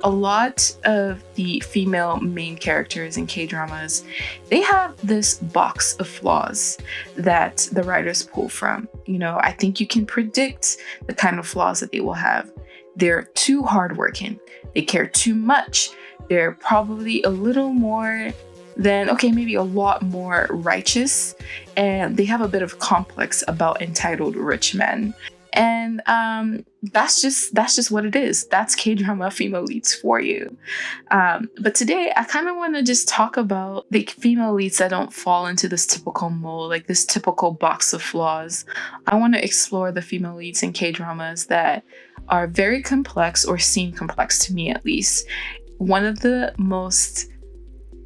a lot of the female main characters in K-dramas, they have this box of flaws that the writers pull from. I think you can predict the kind of flaws that they will have. They're too hardworking. They care too much. They're probably a little more than, maybe a lot more righteous. And they have a bit of complex about entitled rich men. And that's just what it is. That's K-drama female leads for you. But today, I kind of want to just talk about the female leads that don't fall into this typical mold, like this typical box of flaws. I want to explore the female leads in K-dramas that are very complex, or seem complex to me at least. One of the most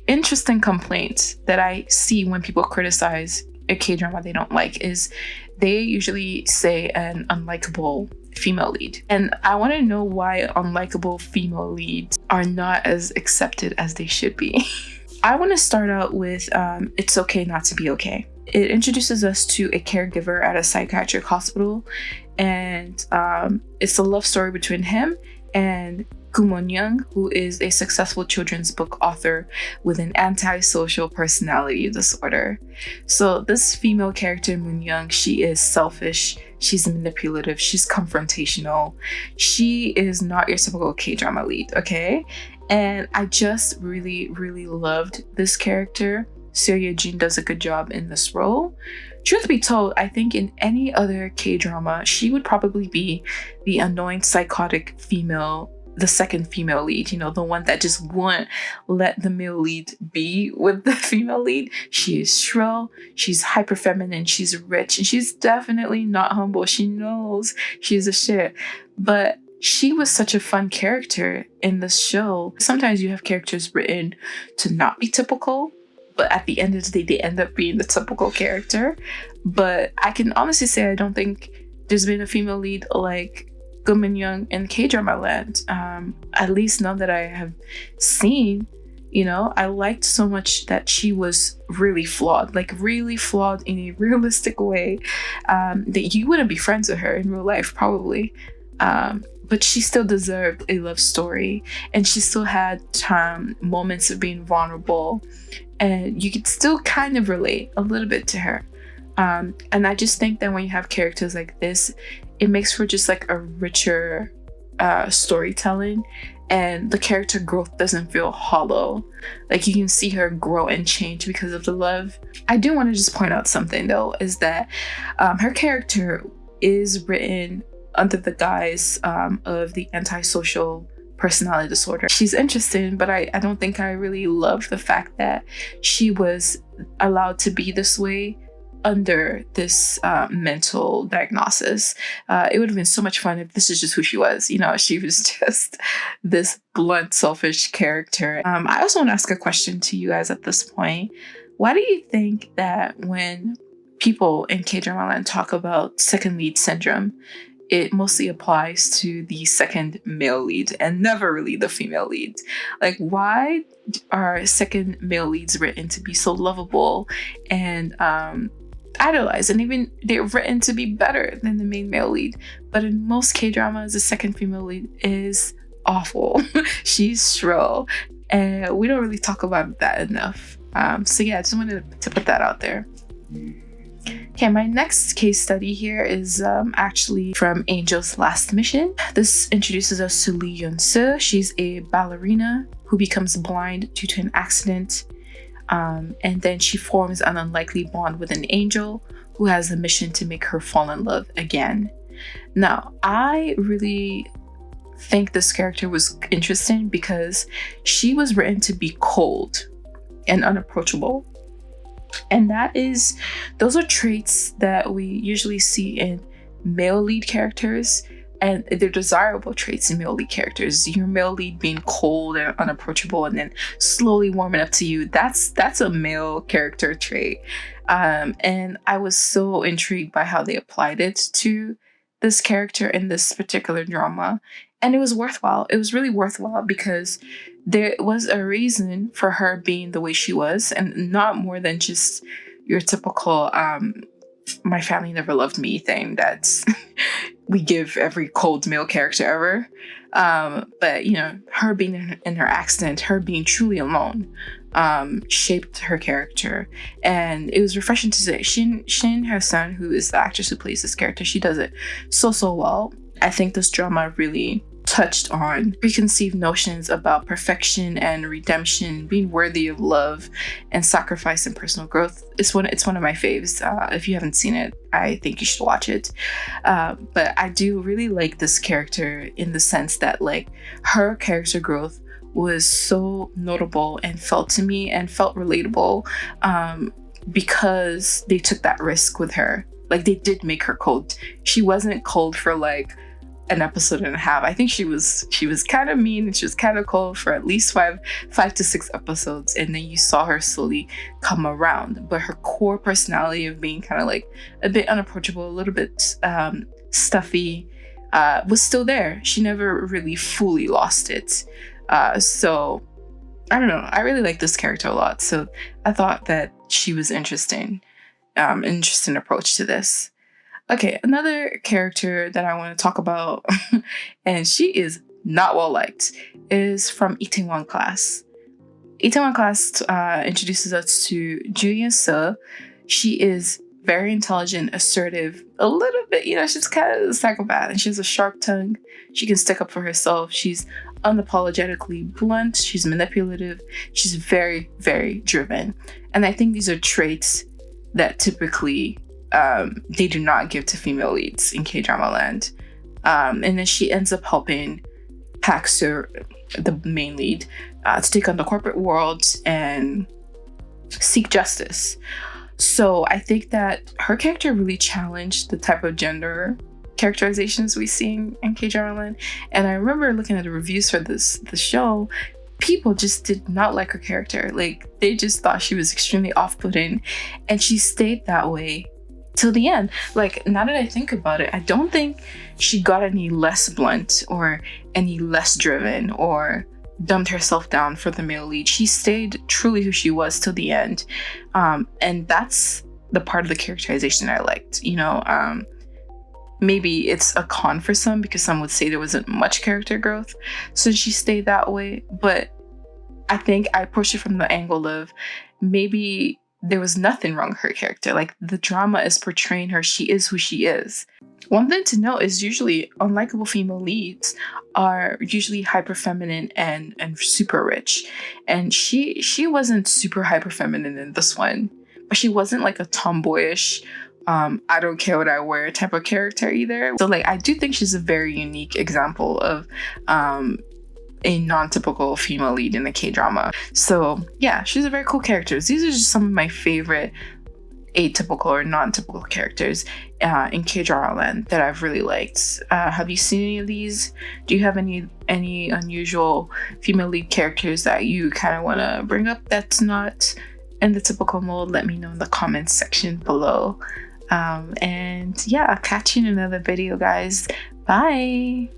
interesting complaints that I see when people criticize a K-drama they don't like is they usually say an unlikable female lead. And I want to know why unlikable female leads are not as accepted as they should be. I want to start out with It's Okay Not to Be Okay. It introduces us to a caregiver at a psychiatric hospital, and it's a love story between him and Moon Young, who is a successful children's book author with an antisocial personality disorder. So this female character, Moon Young, she is selfish, she's manipulative, she's confrontational. She is not your typical K-drama lead, okay? And I just really, really loved this character. Seo Ye-jin does a good job in this role. Truth be told, I think in any other K-drama, she would probably be the annoying, psychotic female, the second female lead, the one that just won't let the male lead be with the female lead. She is shrill, she's hyper feminine, she's rich, and she's definitely not humble. She knows she's a shit. But she was such a fun character in this show. Sometimes you have characters written to not be typical, but at the end of the day, they end up being the typical character. But I can honestly say I don't think there's been a female lead like Min Young in K-drama land, at least none that I have seen. I liked so much that she was really flawed in a realistic way, that you wouldn't be friends with her in real life probably, but she still deserved a love story, and she still had moments of being vulnerable, and you could still kind of relate a little bit to her. And I just think that when you have characters like this, it makes for just like a richer storytelling, and the character growth doesn't feel hollow. Like you can see her grow and change because of the love. I do want to just point out something though, is that her character is written under the guise of the antisocial personality disorder. She's interesting, but I don't think I really love the fact that she was allowed to be this way under this mental diagnosis. It would have been so much fun if this is just who she was. She was just this blunt, selfish character. I also want to ask a question to you guys at this point. Why do you think that when people in K-drama land talk about second lead syndrome, it mostly applies to the second male lead and never really the female lead? Like, why are second male leads written to be so lovable and idolized, and even they're written to be better than the main male lead? But in most K-dramas, the second female lead is awful. She's shrill, and we don't really talk about that enough. So yeah, I just wanted to put that out there. Okay, my next case study here is actually from Angel's Last Mission. This introduces us to Lee Yun-soo. She's a ballerina who becomes blind due to an accident. And then she forms an unlikely bond with an angel who has a mission to make her fall in love again. Now, I really think this character was interesting because she was written to be cold and unapproachable. And those are traits that we usually see in male lead characters, and they're desirable traits in male lead characters. Your male lead being cold and unapproachable and then slowly warming up to you, that's a male character trait. And I was so intrigued by how they applied it to this character in this particular drama. And it was worthwhile. It was really worthwhile because there was a reason for her being the way she was, and not more than just your typical my family never loved me thing that's we give every cold male character ever. But you know, her being in her accent, her being truly alone, shaped her character, and it was refreshing to see. Shin Hye-sun, who is the actress who plays this character, she does it so well. I think this drama really touched on preconceived notions about perfection and redemption, being worthy of love and sacrifice and personal growth. It's one of my faves. If you haven't seen it, I think you should watch it. But I do really like this character in the sense that like her character growth was so notable and felt to me and felt relatable, because they took that risk with her. Like they did make her cold. She wasn't cold for like an episode and a half. I think she was kind of mean and she was kind of cold for at least five to six episodes, and then you saw her slowly come around. But her core personality of being kind of like a bit unapproachable, a little bit stuffy, was still there. She never really fully lost it. So I don't know. I really like this character a lot. So I thought that she was interesting approach to this. Okay, another character that I want to talk about, and she is not well liked, is from Itaewon Class. Itaewon Class introduces us to Julia Se. She is very intelligent, assertive, a little bit, you know, she's kind of a psychopath, and she has a sharp tongue. She can stick up for herself. She's unapologetically blunt. She's manipulative. She's very, very driven. And I think these are traits that typically they do not give to female leads in K-drama land. And then she ends up helping Pak-soo, the main lead, to take on the corporate world and seek justice. So I think that her character really challenged the type of gender characterizations we see in K-drama land. And I remember looking at the reviews for the show, people just did not like her character. Like they just thought she was extremely off-putting, and she stayed that way till the end. Like now that I think about it, I don't think she got any less blunt or any less driven or dumbed herself down for the male lead. She stayed truly who she was till the end. And that's the part of the characterization I liked. You know, maybe it's a con for some because some would say there wasn't much character growth since she stayed that way. But I think I pushed it from the angle of maybe there was nothing wrong with her character. Like the drama is portraying her. She is who she is. One thing to note is usually unlikable female leads are usually hyper feminine and super rich. And she wasn't super hyper feminine in this one, but she wasn't like a tomboyish, I don't care what I wear type of character either. So like I do think she's a very unique example of a non-typical female lead in a K-drama. So yeah, she's a very cool character. These are just some of my favorite atypical or non-typical characters in K-drama land that I've really liked. Have you seen any of these? Do you have any unusual female lead characters that you kind of want to bring up that's not in the typical mold? Let me know in the comments section below. And yeah, I'll catch you in another video, guys. Bye!